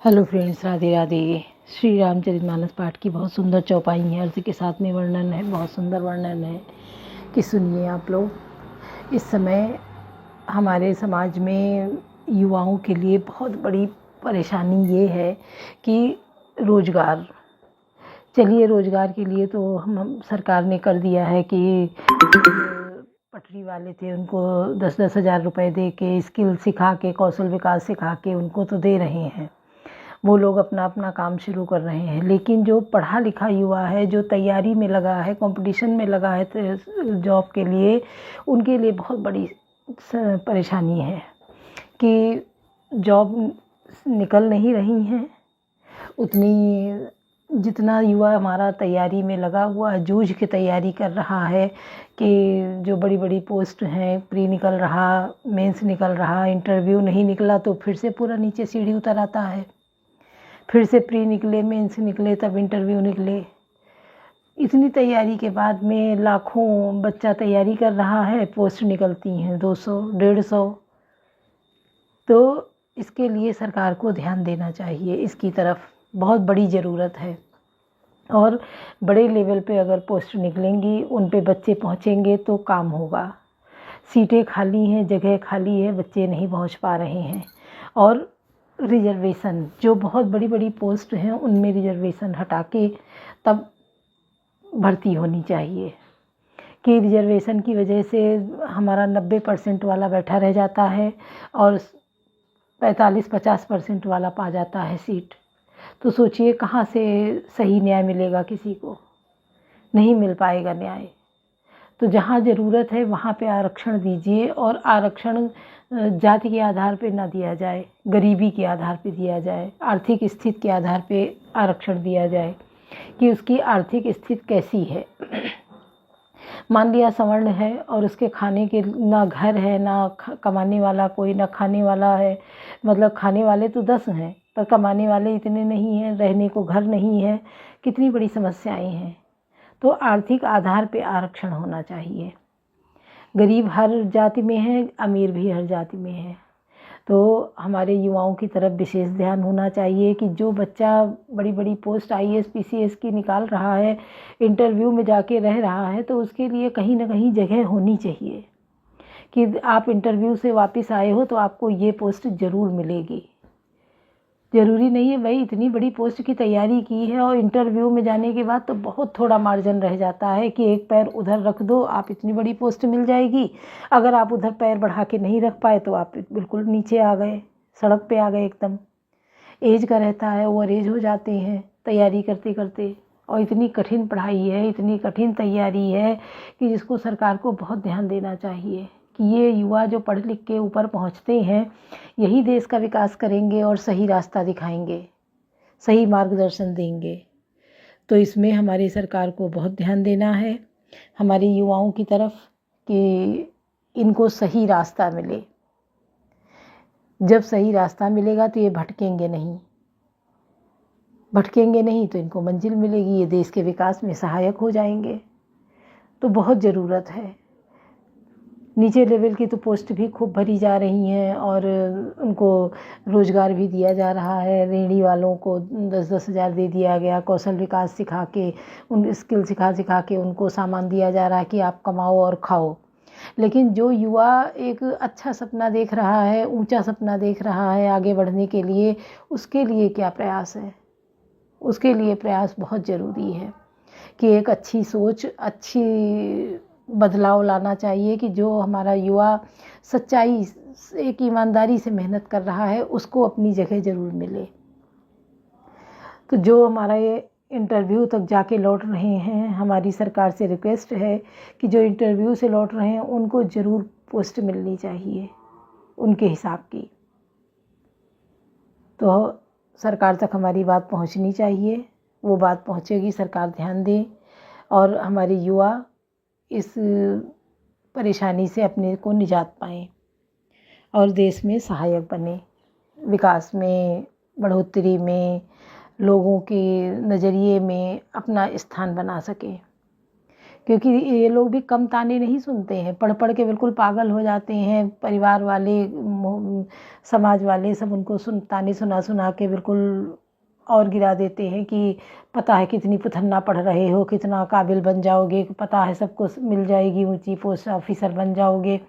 Hello friends, Radhe Radhe. Shri Ramcharitmanas पाठ की बहुत सुंदर चौपाई है, अर्थ के साथ में वर्णन है, बहुत सुंदर वर्णन है कि सुनिए आप लोग। इस समय हमारे समाज में युवाओं के लिए बहुत बड़ी परेशानी ये है कि रोज़गार। चलिए, रोज़गार के लिए तो हम सरकार ने कर दिया है कि पटरी वाले थे उनको 10-10 हज़ार रुपये दे के स्किल सिखा के, कौशल विकास सिखा के उनको तो दे रहे हैं। वो लोग अपना अपना काम शुरू कर रहे हैं, लेकिन जो पढ़ा लिखा युवा है, जो तैयारी में लगा है, कंपटीशन में लगा है जॉब के लिए, उनके लिए बहुत बड़ी परेशानी है कि जॉब निकल नहीं रही हैं उतनी जितना युवा हमारा तैयारी में लगा हुआ है, जूझ के तैयारी कर रहा है कि जो बड़ी बड़ी पोस्ट हैं, प्री निकल रहा, मेंस निकल रहा, इंटरव्यू नहीं निकला तो फिर से पूरा नीचे सीढ़ी उतर आता है, फिर से प्री निकले, मेंस निकले, तब इंटरव्यू निकले। इतनी तैयारी के बाद में लाखों बच्चा तैयारी कर रहा है, पोस्ट निकलती हैं 200, 150। तो इसके लिए सरकार को ध्यान देना चाहिए, इसकी तरफ बहुत बड़ी ज़रूरत है। और बड़े लेवल पे अगर पोस्ट निकलेंगी, उन पे बच्चे पहुँचेंगे तो काम होगा। सीटें खाली हैं, जगह खाली है, बच्चे नहीं पहुँच पा रहे हैं। और रिजर्वेशन, जो बहुत बड़ी बड़ी पोस्ट हैं उनमें रिजर्वेशन हटा के तब भर्ती होनी चाहिए कि रिजर्वेशन की वजह से हमारा 90% वाला बैठा रह जाता है और 45-50% वाला पा जाता है सीट। तो सोचिए कहाँ से सही न्याय मिलेगा, किसी को नहीं मिल पाएगा न्याय। तो जहाँ ज़रूरत है वहाँ पे आरक्षण दीजिए, और आरक्षण जाति के आधार पे ना दिया जाए, गरीबी के आधार पे दिया जाए, आर्थिक स्थिति के आधार पे आरक्षण दिया जाए कि उसकी आर्थिक स्थिति कैसी है। मान लिया सवर्ण है और उसके खाने के ना घर है, ना कमाने वाला कोई, ना खाने वाला है, मतलब खाने वाले तो 10 हैं पर कमाने वाले इतने नहीं हैं, रहने को घर नहीं है, कितनी बड़ी समस्याएं हैं। तो आर्थिक आधार पे आरक्षण होना चाहिए। गरीब हर जाति में है, अमीर भी हर जाति में है। तो हमारे युवाओं की तरफ विशेष ध्यान होना चाहिए कि जो बच्चा बड़ी बड़ी पोस्ट IAS PCS की निकाल रहा है, इंटरव्यू में जाके रह रहा है, तो उसके लिए कहीं ना कहीं जगह होनी चाहिए कि आप इंटरव्यू से वापस आए हो तो आपको ये पोस्ट ज़रूर मिलेगी। ज़रूरी नहीं है भाई, इतनी बड़ी पोस्ट की तैयारी की है और इंटरव्यू में जाने के बाद तो बहुत थोड़ा मार्जिन रह जाता है कि एक पैर उधर रख दो, आप इतनी बड़ी पोस्ट मिल जाएगी। अगर आप उधर पैर बढ़ा के नहीं रख पाए तो आप बिल्कुल नीचे आ गए, सड़क पे आ गए एकदम। एज का रहता है, ओवर एज हो जाते हैं तैयारी करते करते। और इतनी कठिन पढ़ाई है, इतनी कठिन तैयारी है कि जिसको सरकार को बहुत ध्यान देना चाहिए कि ये युवा जो पढ़ लिख के ऊपर पहुंचते हैं, यही देश का विकास करेंगे और सही रास्ता दिखाएंगे, सही मार्गदर्शन देंगे। तो इसमें हमारी सरकार को बहुत ध्यान देना है हमारे युवाओं की तरफ कि इनको सही रास्ता मिले। जब सही रास्ता मिलेगा तो ये भटकेंगे नहीं, भटकेंगे नहीं तो इनको मंजिल मिलेगी, ये देश के विकास में सहायक हो जाएंगे। तो बहुत ज़रूरत है। नीचे लेवल की तो पोस्ट भी खूब भरी जा रही हैं और उनको रोज़गार भी दिया जा रहा है। रेहड़ी वालों को 10-10 हज़ार दे दिया गया, कौशल विकास सिखा के, उन स्किल सिखा के उनको सामान दिया जा रहा है कि आप कमाओ और खाओ। लेकिन जो युवा एक अच्छा सपना देख रहा है, ऊंचा सपना देख रहा है आगे बढ़ने के लिए, उसके लिए क्या प्रयास है? उसके लिए प्रयास बहुत ज़रूरी है कि एक अच्छी सोच, अच्छी बदलाव लाना चाहिए कि जो हमारा युवा सच्चाई, एक ईमानदारी से मेहनत कर रहा है, उसको अपनी जगह ज़रूर मिले। तो जो हमारा ये इंटरव्यू तक जाके लौट रहे हैं, हमारी सरकार से रिक्वेस्ट है कि जो इंटरव्यू से लौट रहे हैं उनको ज़रूर पोस्ट मिलनी चाहिए उनके हिसाब की। तो सरकार तक हमारी बात पहुंचनी चाहिए, वो बात पहुंचेगी, सरकार ध्यान दे और हमारे युवा इस परेशानी से अपने को निजात पाएँ और देश में सहायक बने, विकास में, बढ़ोतरी में, लोगों के नज़रिए में अपना स्थान बना सके। क्योंकि ये लोग भी कम ताने नहीं सुनते हैं, पढ़ पढ़ के बिल्कुल पागल हो जाते हैं। परिवार वाले, समाज वाले सब उनको ताने सुना सुना के बिल्कुल और गिरा देते हैं कि पता है कितनी पुथन्ना पढ़ रहे हो, कितना काबिल बन जाओगे, पता है सबको मिल जाएगी ऊंची पोस्ट, ऑफिसर बन जाओगे।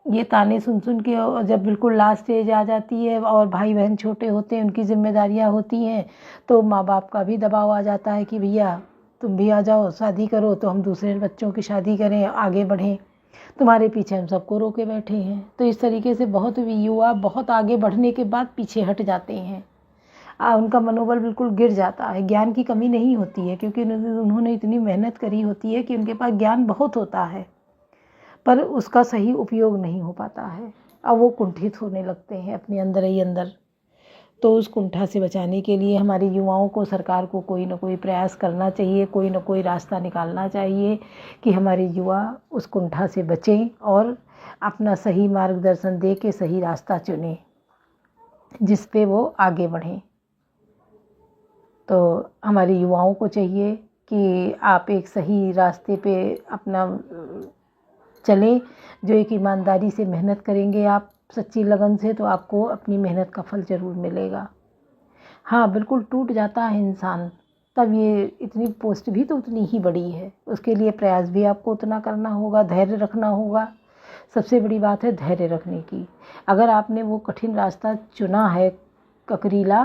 ये ताने सुन सुन के, और जब बिल्कुल लास्ट स्टेज आ जाती है और भाई बहन छोटे होते हैं, उनकी जिम्मेदारियां होती हैं, तो माँ बाप का भी दबाव आ जाता है कि भैया तुम भी आ जाओ, शादी करो तो हम दूसरे बच्चों की शादी करें, आगे बढ़ें, तुम्हारे पीछे हम सबको रोके बैठे हैं। तो इस तरीके से बहुत युवा बहुत आगे बढ़ने के बाद पीछे हट जाते हैं। उनका मनोबल बिल्कुल गिर जाता है। ज्ञान की कमी नहीं होती है, क्योंकि उन्होंने इतनी मेहनत करी होती है कि उनके पास ज्ञान बहुत होता है, पर उसका सही उपयोग नहीं हो पाता है। अब वो कुंठित होने लगते हैं अपने अंदर ही अंदर। तो उस कुंठा से बचाने के लिए हमारे युवाओं को, सरकार को कोई ना कोई प्रयास करना चाहिए, कोई ना कोई रास्ता निकालना चाहिए कि हमारे युवा उस कुंठा से बचें और अपना सही मार्गदर्शन दे के सही रास्ता चुनें जिस पे वो आगे बढ़ें। तो हमारे युवाओं को चाहिए कि आप एक सही रास्ते पे अपना चलें, जो एक ईमानदारी से मेहनत करेंगे आप सच्ची लगन से, तो आपको अपनी मेहनत का फल ज़रूर मिलेगा। हाँ, बिल्कुल टूट जाता है इंसान, तब ये इतनी पोस्ट भी तो उतनी ही बड़ी है, उसके लिए प्रयास भी आपको उतना करना होगा, धैर्य रखना होगा। सबसे बड़ी बात है धैर्य रखने की। अगर आपने वो कठिन रास्ता चुना है, ककरीला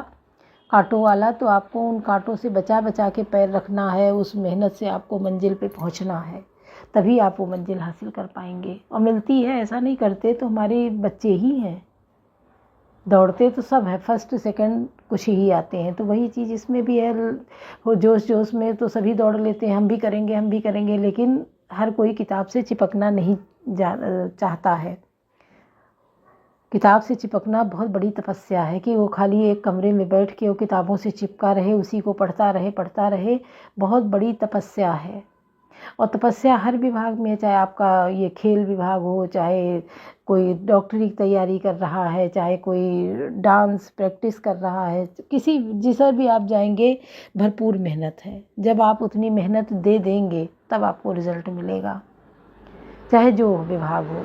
कांटों वाला, तो आपको उन कांटों से बचा बचा के पैर रखना है, उस मेहनत से आपको मंजिल पे पहुंचना है, तभी आप वो मंजिल हासिल कर पाएंगे। और मिलती है, ऐसा नहीं करते तो हमारे बच्चे ही हैं, दौड़ते तो सब है, फर्स्ट सेकंड कुछ ही आते हैं। तो वही चीज़ इसमें भी है, वो जोश जोश में तो सभी दौड़ लेते हैं, हम भी करेंगे हम भी करेंगे, लेकिन हर कोई किताब से चिपकना नहीं चाहता है। किताब से चिपकना बहुत बड़ी तपस्या है कि वो खाली एक कमरे में बैठ के वो किताबों से चिपका रहे, उसी को पढ़ता रहे, बहुत बड़ी तपस्या है। और तपस्या हर विभाग में, चाहे आपका ये खेल विभाग हो, चाहे कोई डॉक्टरी की तैयारी कर रहा है, चाहे कोई डांस प्रैक्टिस कर रहा है, किसी जिसे भी आप जाएंगे, भरपूर मेहनत है। जब आप उतनी मेहनत दे देंगे तब आपको रिजल्ट मिलेगा, चाहे जो विभाग हो।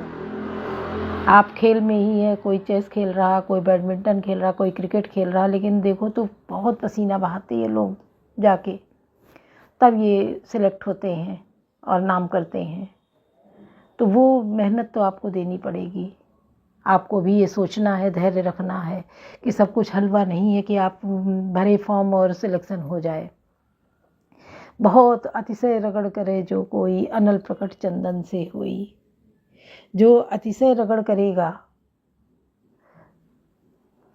आप खेल में ही है, कोई चेस खेल रहा, कोई बैडमिंटन खेल रहा, कोई क्रिकेट खेल रहा, लेकिन देखो तो बहुत पसीना बहाते ये लोग जाके, तब ये सिलेक्ट होते हैं और नाम करते हैं। तो वो मेहनत तो आपको देनी पड़ेगी। आपको भी ये सोचना है, धैर्य रखना है कि सब कुछ हलवा नहीं है कि आप भरे फॉर्म और सिलेक्शन हो जाए। बहुत अतिशय रगड़ करे जो कोई, अनल प्रकट चंदन से होई। जो अतिशय रगड़ करेगा,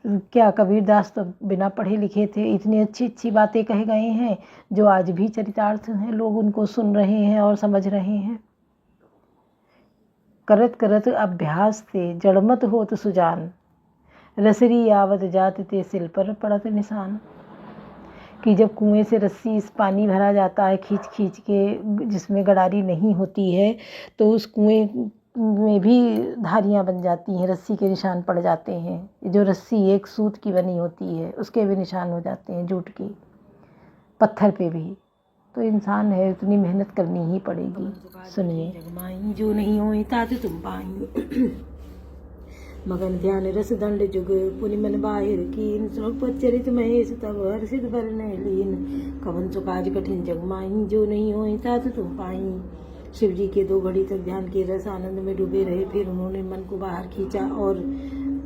क्या कबीरदास तो बिना पढ़े लिखे थे, इतनी अच्छी अच्छी बातें कह गए हैं जो आज भी चरितार्थ हैं, लोग उनको सुन रहे हैं और समझ रहे हैं। करत करत अभ्यास ते जड़मत होत सुजान, रसरी आवत जात ते सिल पर पड़त निशान। कि जब कुएं से रस्सी इस पानी भरा जाता है खींच खींच के, जिसमें गडारी नहीं होती है, तो उस कुएं में भी धारियाँ बन जाती हैं, रस्सी के निशान पड़ जाते हैं। जो रस्सी एक सूत की बनी होती है उसके भी निशान हो जाते हैं, जूट की, पत्थर पे भी। तो इंसान है, उतनी मेहनत करनी ही पड़ेगी। सुनिए। जगमाई जो नहीं होई तात तुम पाई, मगन ध्यान रस दंड जुग पुनि मन बाहिर कीन, सौपत चरित महेश तब हर्षित बरन लीन। कवन सो काज कठिन जगमाई जो नहीं होई तात तुम पाई। शिव जी के 2 घड़ी तक ध्यान के रस आनंद में डूबे रहे, फिर उन्होंने मन को बाहर खींचा और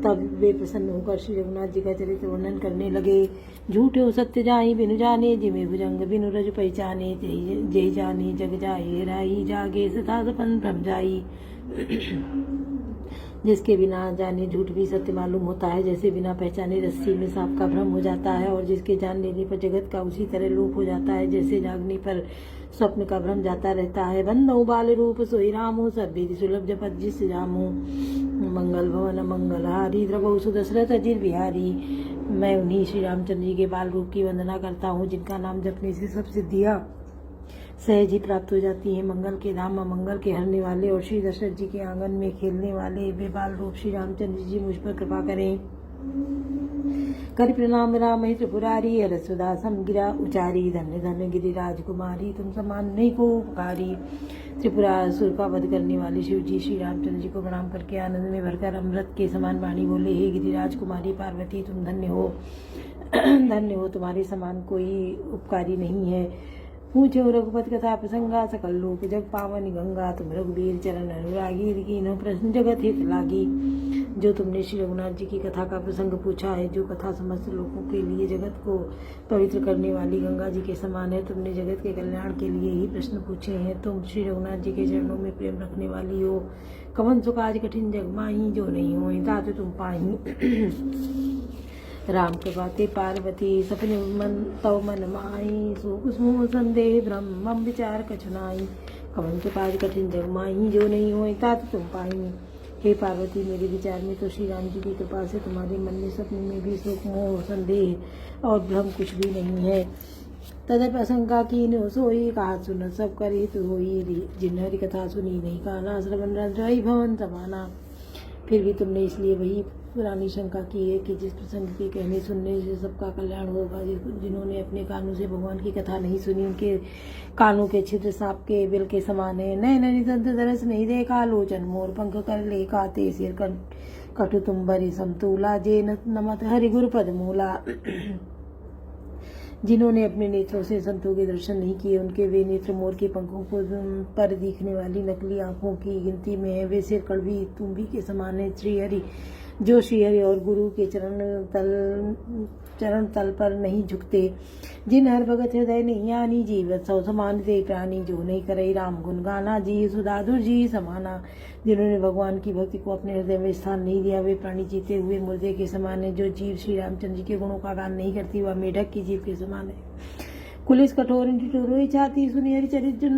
तब वे प्रसन्न होकर श्री रघुनाथ जी का चरित्र वर्णन करने लगे। झूठे हो सत्य जाहि बिनु जाने, जिमे भुजंग बिनु रज पहचाने, जय जाने जग जाए राही, जागे सदा सपन भ्रम जाई। जिसके बिना जाने झूठ भी सत्य मालूम होता है, जैसे बिना पहचाने रस्सी में सांप का भ्रम हो जाता है, और जिसके जान लेने पर जगत का उसी तरह लोप हो जाता है, जैसे जागने पर स्वप्न का भ्रम जाता रहता है। बंदो बाल रूप सोई रामो, सब विधि सुलभ जपत जिस जामो। मंगल भवन मंगलहारी, द्रवौ सुदशरथ अजिर बिहारी। मैं उन्हीं श्री रामचंद्र जी के बाल रूप की वंदना करता हूँ, जिनका नाम जपने से सब सिद्धियाँ सहज ही प्राप्त हो जाती है। मंगल के धाम मंगल के हरने वाले और श्री दशरथ जी के आंगन में खेलने वाले वे बाल रूप श्री रामचंद्र जी मुझ पर कृपा करें। कर प्रणाम राम त्रिपुरारी हरसुदा समगिरा उचारी धन्य धन्य गिरि राजकुमारी तुम समान नहीं को उपकारी। त्रिपुरासुर का वध करने वाले शिव जी श्री रामचंद्र जी को प्रणाम करके आनंद में भरकर अमृत के समान वाणी बोले, हे गिरिराज कुमारी पार्वती तुम धन्य हो धन्य हो, तुम्हारे समान कोई उपकारी नहीं है। पूछो रघुपति कथा प्रसंगा सकल लोक जग पावनी गंगा, तुम रघुवीर चरण अनुरागी दीनो प्रश्न जगत हित लागी। जो तुमने श्री रघुनाथ जी की कथा का प्रसंग पूछा है, जो कथा समस्त लोगों के लिए जगत को पवित्र करने वाली गंगा जी के समान है, तुमने जगत के कल्याण के लिए ही प्रश्न पूछे हैं। तुम श्री रघुनाथ जी के चरणों में प्रेम रखने वाली हो। कवन सुख आज कठिन जग माही, जो नहीं हो तात तुम पाही। राम कृपाते पार्वती सपने मन तव मन माई, सुख सुख संदेह ब्रह्म विचार कछुनाई। कवन के पास कठिन जग माही, जो नहीं हो तात तुम पाई। हे पार्वती, मेरे विचार में तो श्री राम जी की कृपा से तुम्हारे मन में सपने में भी सुख मोह संदेह और भ्रम कुछ भी नहीं है। तदप आशंका की नो सोई, कहा सुन सब कर हित होई। जिन हरि कथा सुनी नहीं काना, श्रवण रही भवन समाना। फिर भी तुमने इसलिए वही पुरानी शंका की है कि जिस प्रसंग के कहने सुनने से सबका कल्याण होगा। जिन्होंने अपने कानों से भगवान की कथा नहीं सुनी, उनके कानों के छिद्र सांप के बिल के समान है। नए नए नितंत दरस नहीं देखा, लोचन मोर पंख कर ले काते सिर कटु तुम बरी समतूला, जे नमत हरि गुरु पद मूला। जिन्होंने अपने नेत्रों से संतों के दर्शन नहीं किए, उनके वे नेत्र मोर के पंखों पर दिखने वाली नकली आंखों की गिनती में है। वे सिर कड़वी तुम्बी के समान है। श्रीहरि जो श्रीहरि और गुरु के चरण तल पर नहीं झुकते, जिन हर भगत हृदय नहीं आनी, जीवत सौ समान दे प्राणी, जो नहीं करे राम गुण गाना, जी सुधाधुर जी समाना। जिन्होंने भगवान की भक्ति को अपने हृदय में स्थान नहीं दिया, वे प्राणी जीते हुए मुर्दे के समान है। जो जीव श्री रामचंद्र जी के गुणों का गान नहीं करती, वह मेढक की जीव के समान है। कुलिस कठोर टिटोरोई छाती, सुनी हरि चरित्र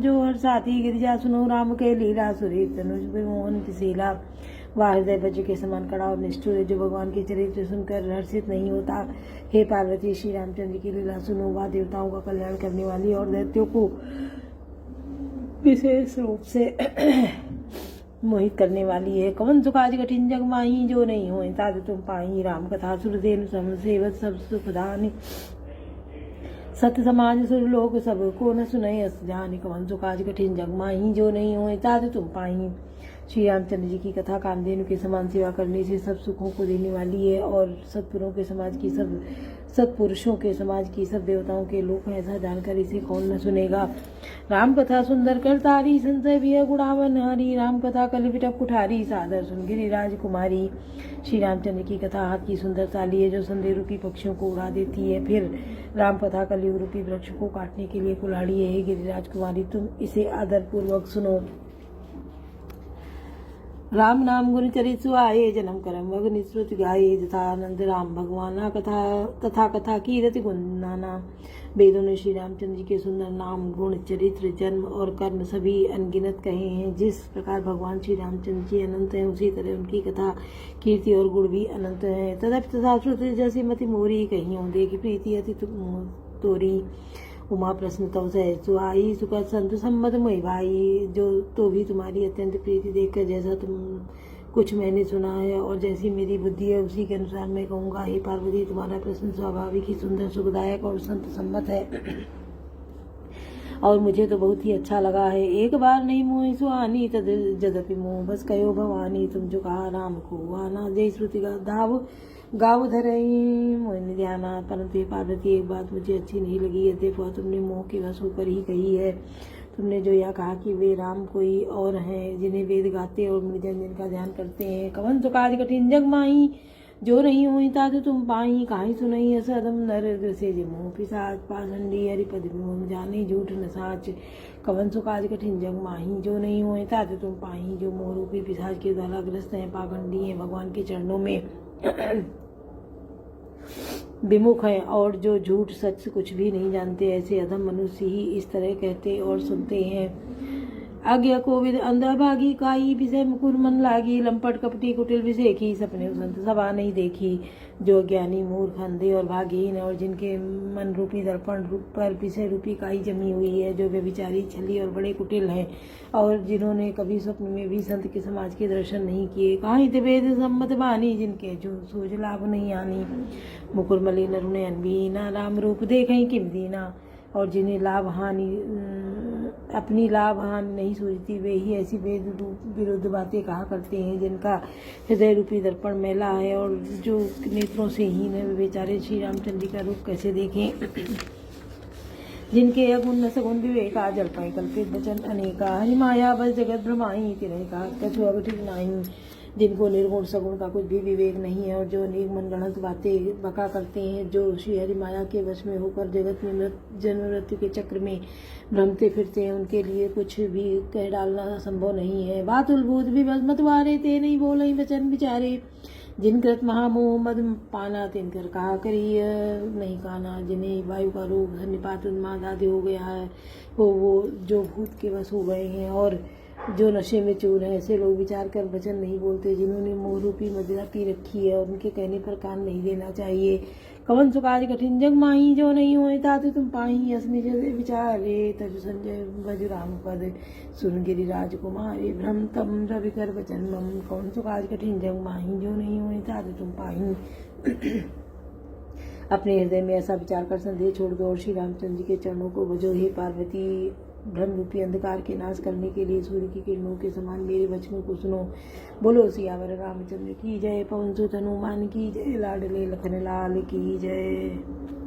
जो हर साथी, गिरिजा सुनो राम के लीला, सुरेख तनुज मोहन किसीला। वह हृदय बज्र के समान कड़ा और निष्ठुर है, जो भगवान के चरित्र सुनकर हर्षित नहीं होता। हे पार्वती, श्री रामचंद्र की लीला सुनो। वह देवताओं का कल्याण करने वाली और दैत्यों को विशेष रूप से मोहित करने वाली है। कवन सुख आज कठिन जग माही, जो नहीं हो तात तुम पाही। राम कथा सुरदेन सम सेवत सब सुखदानी, सत्य समाज सुर लोक सब को न सुनय अस जानी। कवन सुख आज कठिन जग माही, जो नहीं हो तात तुम पाही। श्री रामचंद्र जी की कथा कामधेनु के समान सेवा करने से सब सुखों को देने वाली है, और सत्पुरुषों के समाज की सब देवताओं के लोक हैं। ऐसा जानकर इसे कौन न सुनेगा। राम कथा सुंदर कर तारी, संशय भी गुणावन हरी। राम कथा कल विटप कुठारी, सादर सुन गिरिराज कुमारी। श्री रामचंद्र की कथा हाथ की सुंदर ताली है, जो संदेह रूपी पक्षियों को उड़ा देती है। फिर राम कथा कलयुग रूपी वृक्ष को काटने के लिए कुल्हाड़ी है। गिरिराज कुमारी, तुम इसे आदर पूर्वक सुनो। राम नाम गुण चरित सुआये, जन्म करम वग निश्रुत गाये। जथानंद राम भगवाना, कथा तथा कथा की रति गुण नाना। वेदों ने श्री रामचंद्र जी के सुंदर नाम, गुण, चरित्र, जन्म और कर्म सभी अनगिनत कहे हैं। जिस प्रकार भगवान श्री रामचंद्र जी अनंत हैं, उसी तरह उनकी कथा, कीर्ति और गुण भी अनंत हैं। तदप तथा श्रुति जैसी मति मोरी, कहीं देखी प्रीति अति तोरी। उमा प्रश्न तव सहसु आई, सुखद संत सम्मत मोहि भाई। जो तो भी तुम्हारी अत्यंत प्रीति देखकर, जैसा तुम कुछ मैंने सुना है और जैसी मेरी बुद्धि है, उसी के अनुसार मैं कहूँगा। हे पार्वती, तुम्हारा प्रश्न स्वाभाविक ही सुंदर, सुखदायक और संत सम्मत है, और मुझे तो बहुत ही अच्छा लगा है। एक बार नहीं मोहि सुहानी, तद जदपि मोह बस कयो भवानी। तुम जो कहा राम को आना, जय श्रुति का धाव गाव धरई मोहिनी ध्याना। परंतु पार्वती, एक बात मुझे अच्छी नहीं लगी। यद्यपि वह तुमने मोह के वश होकर ही कही है। तुमने जो यह कहा कि वे राम कोई और हैं, जिन्हें वेद गाते और मृजन जिनका ध्यान करते हैं। कवन तो काज कठिन जग माही, जो नहीं हुई तात तुम पाई। कहीं सुनई सदम नर से मोह पिसाच, पाषंडी हरिपद विमुख जाने झूठ न साच। कवन सो काज कठिन जग माही, जो नहीं हुए तात तुम पाई। जो मोह रूपी पिशाच के द्वारा ग्रस्त हैं, पाखंडी हैं, भगवान के चरणों में विमुख हैं, और जो झूठ सच कुछ भी नहीं जानते, ऐसे अधम मनुष्य ही इस तरह कहते और सुनते हैं। आज्ञा कोविद अंधा भागी काई विषय मुकुर मन लागी लंपट कपटी कुटिल विषय की सपने संत सभा नहीं देखी। जो ज्ञानी मूर्ख अंधे और भागीन और जिनके मन रूपी दर्पण पर विषय रूपी काई जमी हुई है, जो व्यभिचारी छली और बड़े कुटिल हैं और जिन्होंने कभी स्वप्न में भी संत के समाज के दर्शन नहीं किए। कहाँ वेद सम्मत बानी जिनके जो सूझ लाभ नहीं आनी। मुकुर मलिन नरुनयन बीना राम रूप देखें किम दीना। और जिन्हें लाभ हानि अपनी लाभ हानि नहीं सूझती वे ही ऐसी वेद विरुद्ध बातें कहा करते हैं जिनका हृदय रूपी दर्पण मैला है और जो नेत्रों से हीन है। वे बेचारे श्री रामचंद्र का रूप कैसे देखें। जिनके अगुण न सगुण विवेक आ जल पाए कल्पित वचन अनेका हरि माया बस जगत भ्रमाई तिरह का कछु अब ठीक नहीं। जिनको निर्गुण सगुण का कुछ भी विवेक नहीं है और जो अनेक मनगढ़ंत बातें बका करते हैं, जो श्री हरि माया के वश में होकर जगत में जन्म मृत्यु के चक्र में भ्रमते फिरते हैं, उनके लिए कुछ भी कह डालना संभव नहीं है। बात उलबूत भी बस मतवारे ते नहीं बोले वचन विचारे। जिनकृत महामोह मद पाना तिनकर कहा करिय नहीं काना। जिन्हें वायु का रोग निपात उन्माद आदि हो गया है, वो जो भूत के वश हो गए हैं और जो नशे में चूर है, ऐसे लोग विचार कर वचन नहीं बोलते। जिन्होंने मोह रूपी मदिरा पी रखी है और उनके कहने पर कान नहीं देना चाहिए। कवन सुकाज कठिन जग माही जो नहीं होए तातु तुम पाही। अस निज विचारे तज संजय भज राम पद सुन गिरिराज कुमारे। भ्रम तम रवि कर वचन मम कौन सुकाज कठिन जग माही जो नहीं होए तातु तुम पाही। अपने हृदय में ऐसा विचार कर संदेह छोड़ दो और श्री रामचंद्र के चरणों को भजो। हे पार्वती, भ्रम रूपी अंधकार के नाश करने के लिए सूर्य की किरणों के समान मेरे वचनों को सुनो। बोलो सियावर रामचंद्र की जय। पवन सुत हनुमान की जय। लाडले लखन लाल की जय।